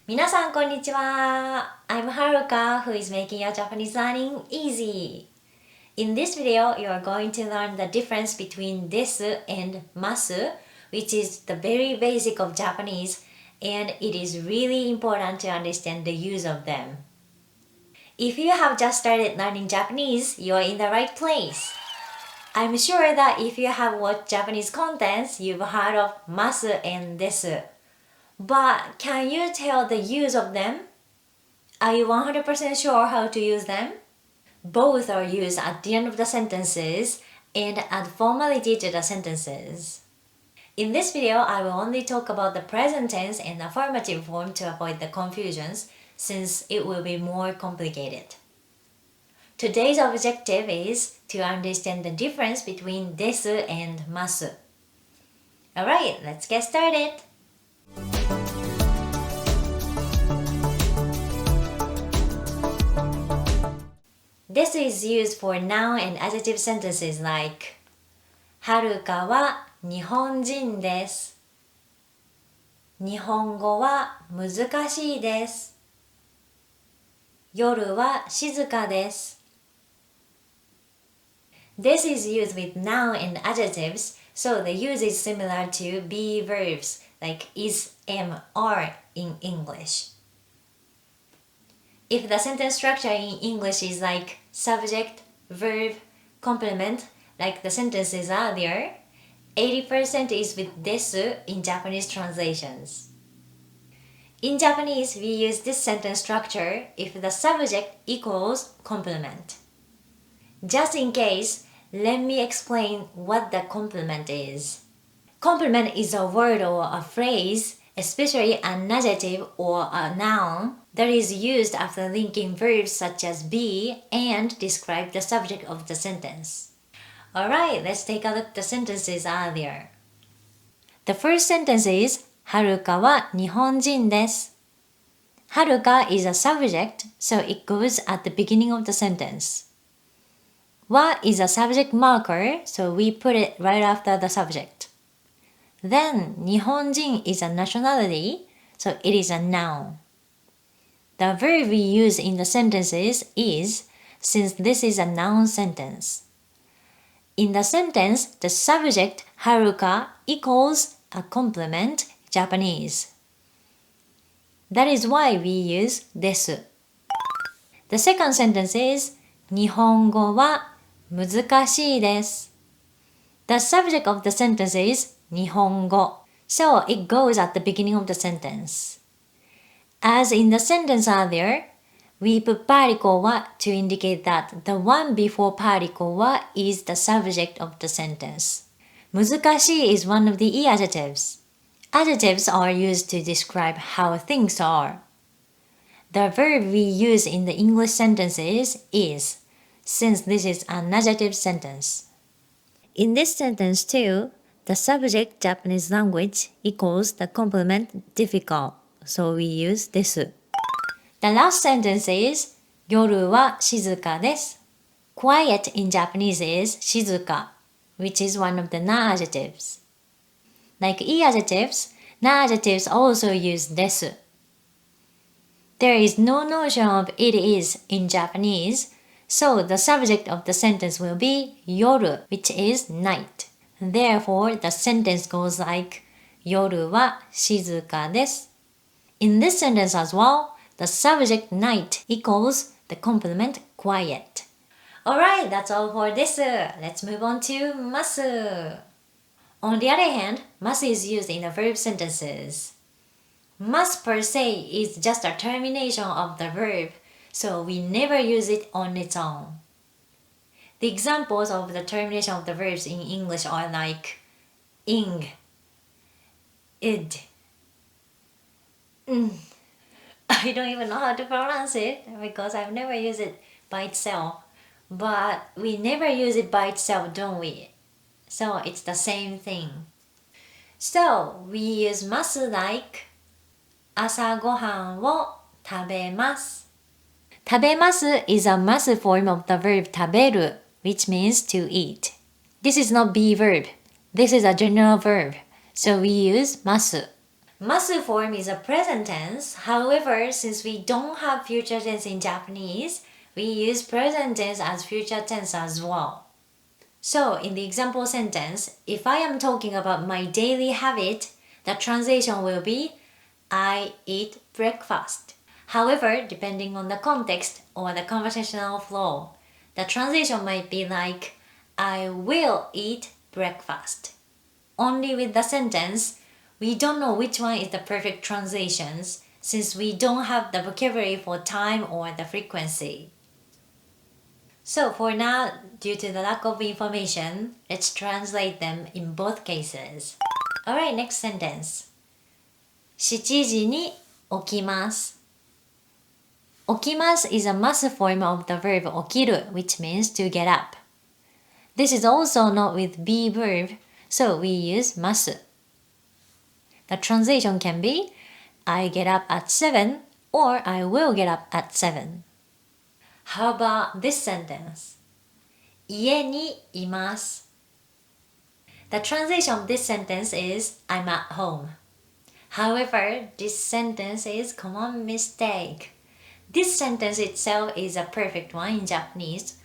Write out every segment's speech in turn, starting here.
皆さんこんにちは。I'm Haruka who is making your Japanese learning easy. In this video, you are going to learn the difference between desu and masu, which is the very basic of Japanese, and it is really important to understand the use of them. If you have just started learning Japanese, you are in the right place. I'm sure that if you have watched Japanese contents, you've heard of masu and desu. But can you tell the use of them? Are you 100% sure how to use them? Both are used at the end of the sentences and add formality to the sentences. In this video, I will only talk about the present tense and affirmative form to avoid the confusions, since it will be more complicated. Today's objective is to understand the difference between desu and masu. Alright, let's get started! Desu is used for noun and adjective sentences like はるかは日本人です。日本語は難しいです。夜は静かです。This is used with noun and adjectives, so the use is similar to be verbs like is, am, are in English. If the sentence structure in English is like subject, verb, complement, like the sentences earlier, 80% is with desu in Japanese translations. In Japanese, we use this sentence structure if the subject equals complement. Just in case, let me explain what the complement is. Complement is a word or a phrase, especially an adjective or a noun, that is used after linking verbs such as be and describe the subject of the sentence. Alright, let's take a look at the sentences earlier. The first sentence is はるかは日本人です。はるか is a subject, so it goes at the beginning of the sentence. は is a subject marker, so we put it right after the subject. Then, 日本人 is a nationality, so it is a noun. The verb we use in the sentences is, since this is a noun sentence. In the sentence, the subject はるか equals a complement Japanese. That is why we use です。The second sentence is 日本語は難しいです。The subject of the sentence is 日本語, so it goes at the beginning of the sentence. As in the sentence earlier, we put particle は to indicate that the one before particle は is the subject of the sentence. 難しい is one of the adjectives. Adjectives are used to describe how things are. The verb we use in the English sentences is, since this is an adjective sentence. In this sentence too, the subject Japanese language equals the complement difficult, so we use です。The last sentence is 夜は静かです。Quiet in Japanese is 静か, which is one of the non-adjectives. Like e-adjectives, non-adjectives also use です。There is no notion of it is in Japanese, so the subject of the sentence will be 夜, which is night. Therefore, the sentence goes like 夜は静かです。In this sentence as well, the subject night equals the complement quiet. Alright, that's all for this. Let's move on to masu. On the other hand, masu is used in the verb sentences. Mas per se is just a termination of the verb, so we never use it on its own. The examples of the termination of the verbs in English are like ing, id. I don't even know how to pronounce it because I've never used it by itself. But we never use it by itself, don't we? So it's the same thing. So we use masu like 朝ごはんを食べます。食べます is a masu form of the verb 食べる, which means to eat. This is not be verb. This is a general verb, so we use masu. Masu form is a present tense. However, since we don't have future tense in Japanese, we use present tense as future tense as well. So, in the example sentence, if I am talking about my daily habit, the translation will be I eat breakfast. However, depending on the context or the conversational flow, the translation might be like I will eat breakfast. Only with the sentence, we don't know which one is the perfect translations since we don't have the vocabulary for time or the frequency. So for now, due to the lack of information, let's translate them in both cases. Alright, next sentence. 7時に起きます。起きます is a masu form of the verb 起きる which means to get up. This is also not with be verb, so we use masu. The translation can be I get up at 7 or I will get up at 7. How about this sentence? 家にいます。The translation of this sentence is I'm at home. However, this sentence is common mistake. This sentence itself is a perfect one in Japanese.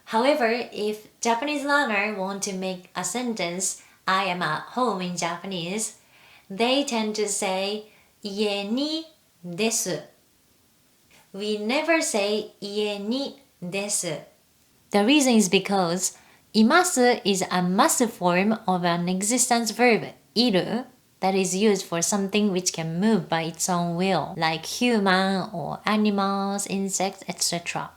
However, if Japanese learner want to make a sentence I am at home in Japanese, they tend to say 家にです。We never say 家にです。The reason is because います is a masu form of an existence verb いる that is used for something which can move by its own will, like human or animals, insects, etc.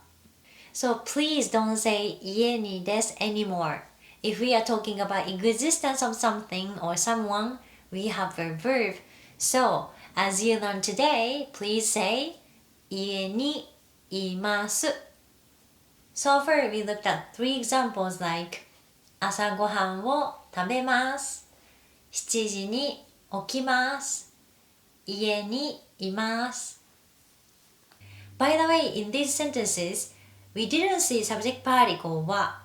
So please don't say 家にです anymore. If we are talking about existence of something or someone, we have a verb. So, as you learned today, please say 家にいます。So far, we looked at 3 examples like 朝ごはんを食べます。7時に起きます。家にいます。By the way, in these sentences, we didn't see subject particle は。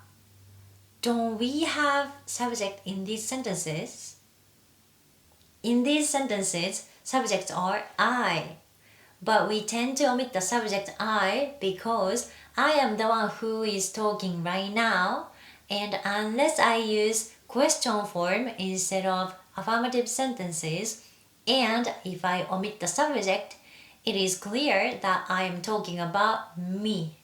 Don't we have subject in these sentences? In these sentences, subjects are I. But we tend to omit the subject I because I am the one who is talking right now, and unless I use question form instead of affirmative sentences, and if I omit the subject, it is clear that I am talking about me.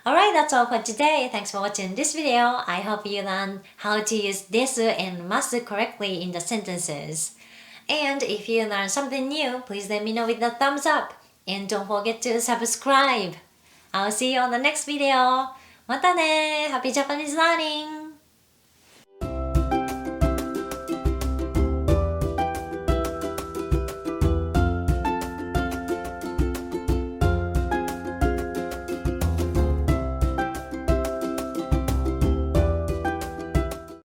Alright, that's all for today. Thanks for watching this video. I hope you learned how to use desu and masu correctly in the sentences. And if you learned something new, please let me know with a thumbs up. And don't forget to subscribe. I'll see you on the next video. またね! Happy Japanese learning!